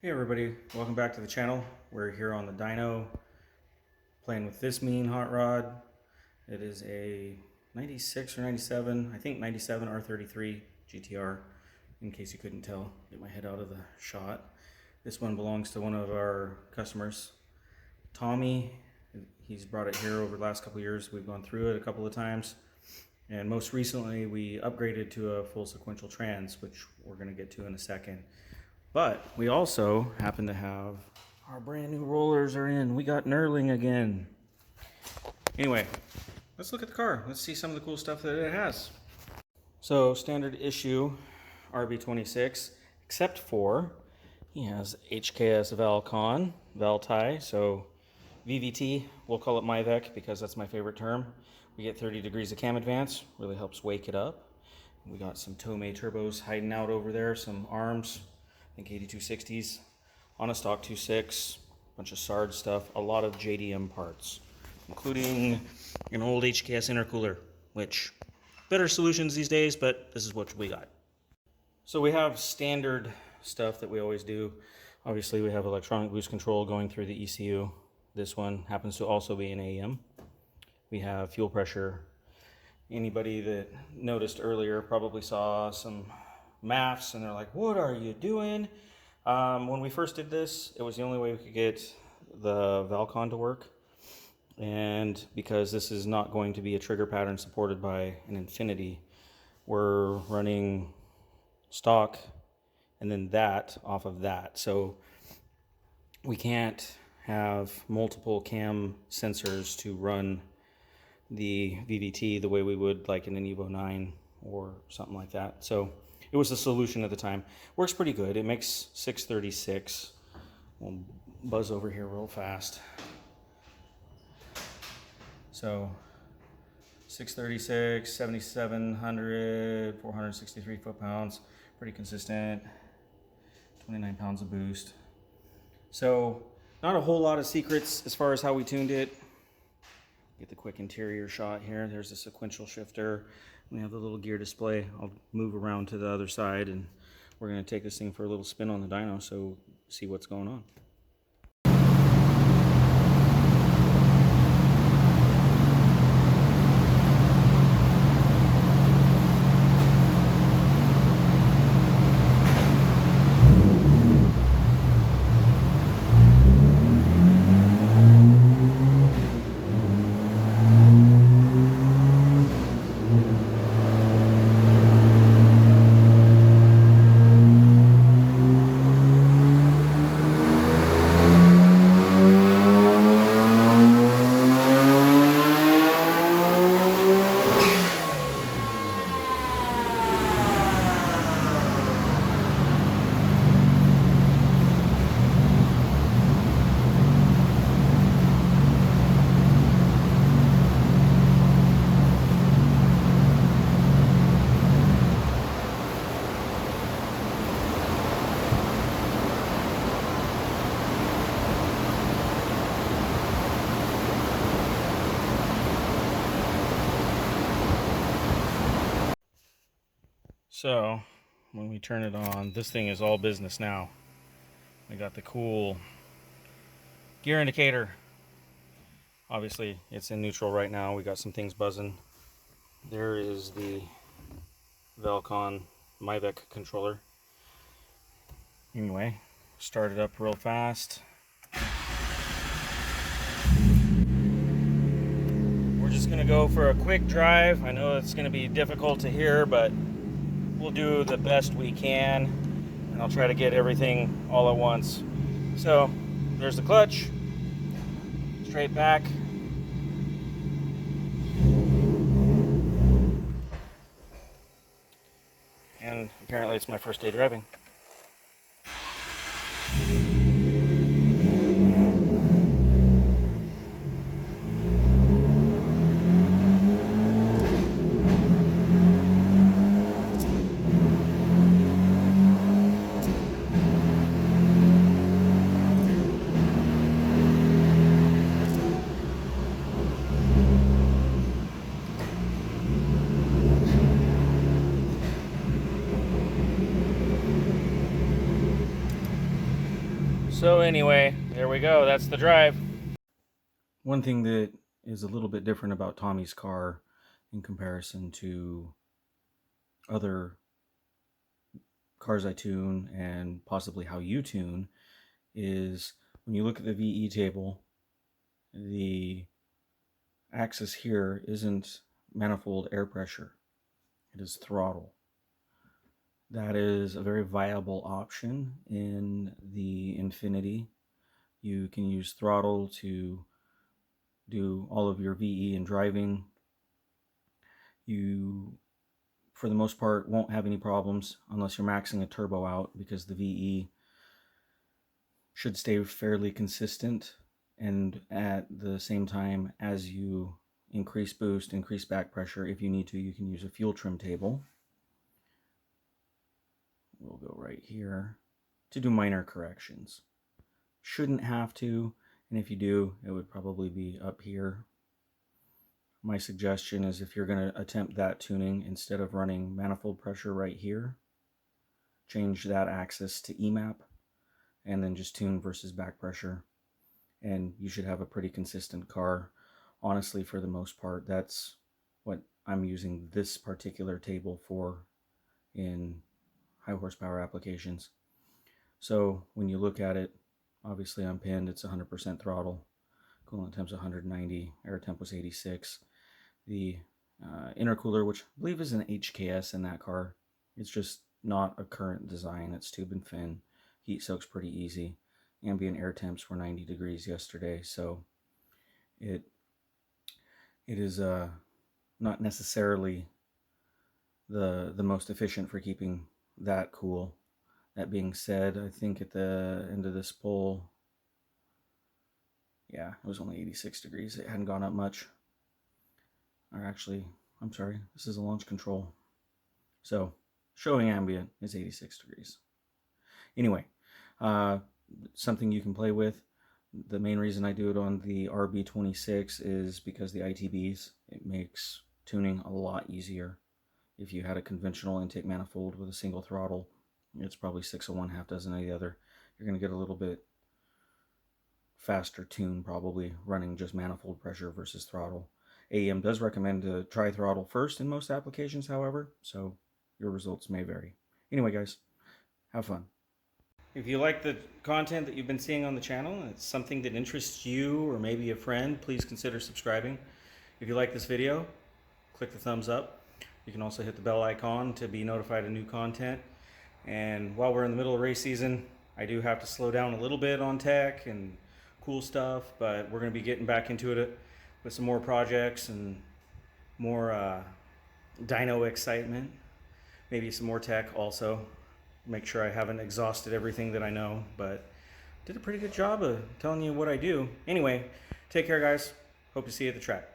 Hey everybody, welcome back to the channel. We're here on the dyno playing with this mean hot rod. It is a 96 or 97, I think 97 R33 GTR, in case you couldn't tell. Get my head out of the shot. This one belongs to one of our customers, Tommy. He's brought it here over the last couple of years. We've gone through it a couple of times. And most recently we upgraded to a full sequential trans, which we're going to get to in a second. But we also happen to have our brand new rollers are in. We got knurling again. Anyway, let's look at the car. Let's see some of the cool stuff that it has. So standard issue RB26, except for he has HKS Valcon, valve tie, so VVT, we'll call it MyVec because that's my favorite term. We get 30 degrees of cam advance, really helps wake it up. We got some Tomei turbos hiding out over there, some arms. I think 8260s on a stock 2.6, bunch of SARD stuff, a lot of JDM parts, including an old HKS intercooler, which better solutions these days, but this is what we got. So we have standard stuff that we always do. Obviously we have electronic boost control going through the ECU. This one happens to also be an AEM. We have fuel pressure. Anybody that noticed earlier probably saw some MAFs and they're like, what are you doing? When we first did this, it was the only way we could get the Valcon to work, and because this is not going to be a trigger pattern supported by an Infinity, we're running stock and then that off of that, so we can't have multiple cam sensors to run the VVT the way we would like in an Evo 9 or something like that. So it was the solution at the time. Works pretty good. It makes 636. We'll buzz over here real fast. So 636, 7,700, 463 foot-pounds. Pretty consistent. 29 pounds of boost. So not a whole lot of secrets as far as how we tuned it. Get the quick interior shot here. There's the sequential shifter. We have the little gear display. I'll move around to the other side and we're going to take this thing for a little spin on the dyno, so see what's going on. So when we turn it on, this thing is all business now. We got the cool gear indicator. Obviously it's in neutral right now. We got some things buzzing. There is the Valcon MyVec controller. Anyway, start it up real fast. We're just gonna go for a quick drive. I know it's gonna be difficult to hear, but we'll do the best we can, and I'll try to get everything all at once. So there's the clutch, straight back. And apparently it's my first day driving. So anyway, there we go. That's the drive. One thing that is a little bit different about Tommy's car in comparison to other cars I tune and possibly how you tune is when you look at the VE table, the axis here isn't manifold air pressure, it is throttle. That is a very viable option in the Infinity. You can use throttle to do all of your VE and driving. You, for the most part, won't have any problems unless you're maxing a turbo out, because the VE should stay fairly consistent, and at the same time, as you increase boost, increase back pressure, if you need to, you can use a fuel trim table. We'll go right here to do minor corrections. Shouldn't have to, and if you do, it would probably be up here. My suggestion is, if you're going to attempt that tuning, instead of running manifold pressure right here, change that axis to EMAP and then just tune versus back pressure, and you should have a pretty consistent car. Honestly, for the most part, that's what I'm using this particular table for in high horsepower applications. So when you look at it, obviously I'm pinned, it's 100% throttle, coolant temp's 190, air temp was 86. The intercooler, which I believe is an HKS in that car, it's just not a current design, it's tube and fin, heat soaks pretty easy. Ambient air temps were 90 degrees yesterday, so it is not necessarily the most efficient for keeping that cool. That being said, I think at the end of this poll, yeah, it was only 86 degrees. It hadn't gone up much. Or actually, I'm sorry, this is a launch control. So showing ambient is 86 degrees. Anyway, something you can play with. The main reason I do it on the RB26 is because the ITBs, it makes tuning a lot easier. If you had a conventional intake manifold with a single throttle, it's probably 6 of one, half dozen of the other. You're going to get a little bit faster tune probably running just manifold pressure versus throttle. AEM does recommend to try throttle first in most applications, however, so your results may vary. Anyway, guys, have fun. If you like the content that you've been seeing on the channel and it's something that interests you or maybe a friend, please consider subscribing. If you like this video, click the thumbs up. You can also hit the bell icon to be notified of new content. And while we're in the middle of race season, I do have to slow down a little bit on tech and cool stuff, but we're going to be getting back into it with some more projects and more dyno excitement. Maybe some more tech also. Make sure I haven't exhausted everything that I know, but did a pretty good job of telling you what I do. Anyway, take care, guys. Hope to see you at the track.